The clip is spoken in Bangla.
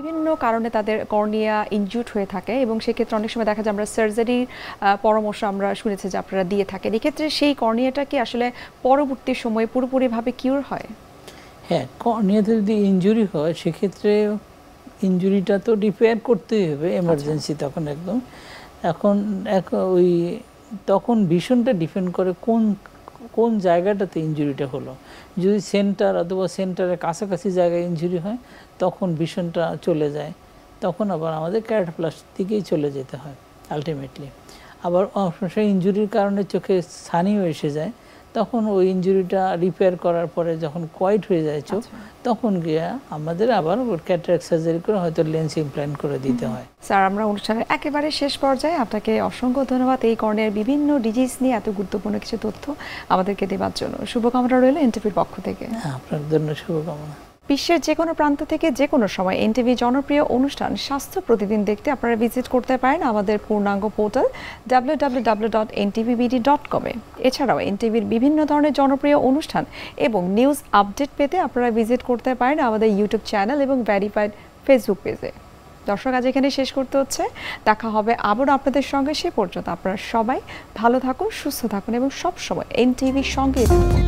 বিভিন্ন কারণে তাদের কর্নিয়া ইনজুর্ড হয়ে থাকে এবং সেক্ষেত্রে অনেক সময় দেখা যায় আমরা সার্জারির পরামর্শ আমরা শুনেছি যে আপনারা দিয়ে থাকেন। এক্ষেত্রে সেই কর্নিয়াটা কি আসলে পরবর্তী সময়ে পুরোপুরিভাবে কিউর হয়? হ্যাঁ, কর্নিয়াতে যদি ইনজুরি হয় সেক্ষেত্রে ইনজুরিটা তো রিপেয়ার করতেই হবে এমার্জেন্সি তখন একদম। এখন ওই তখন ভিশনটা ডিপেন্ড করে কোন জায়গাটাতে ইনজুরিটা হলো। যদি সেন্টার অথবা সেন্টারের কাছাকাছি জায়গায় ইনজুরি হয় তখন ভিশনটা চলে যায়, তখন আবার আমাদের ক্যারাটোপ্লাস্টির দিকেই চলে যেতে হয় আলটিমেটলি। আবার সেই ইনজুরির কারণে চোখে ছানিও এসে যায়, তখন ওই ইনজুরিটা রিপেয়ার করার পরে যখন কোয়াইট হয়ে যায় চোখ, তখন গিয়ে আমাদের আবার ক্যাটারাক্ট সার্জারি করে হয়তো লেন্স ইমপ্ল্যান্ট করে দিতে হয়। স্যার, আমরা অনুষ্ঠানের একেবারে শেষ পর্যায়ে আপনাকে অসংখ্য ধন্যবাদ এই কর্নিয়ার বিভিন্ন ডিজিজ নিয়ে এত গুরুত্বপূর্ণ কিছু তথ্য আমাদেরকে দেওয়ার জন্য। শুভকামনা রইল এনটিভির পক্ষ থেকে। আপনার জন্য শুভকামনা। বিশ্বের যে কোনো প্রান্ত থেকে যে কোনো সময় এনটিভি জনপ্রিয় অনুষ্ঠান স্বাস্থ্য প্রতিদিন দেখতে আপনারা ভিজিট করতে পারেন আমাদের পূর্ণাঙ্গ পোর্টাল www.ntvbd.com এ। এছাড়াও এনটিভির বিভিন্ন ধরনের জনপ্রিয় অনুষ্ঠান এবং নিউজ আপডেট পেতে আপনারা ভিজিট করতে পারেন আমাদের ইউটিউব চ্যানেল এবং ভেরিফাইড ফেসবুক পেজে। দর্শক, আজ এখানে শেষ করতে হচ্ছে। দেখা হবে আবার আপনাদের সঙ্গে। সে পর্যন্ত আপনারা সবাই ভালো থাকুন, সুস্থ থাকুন এবং সবসময় এনটিভির সঙ্গেই থাকুন।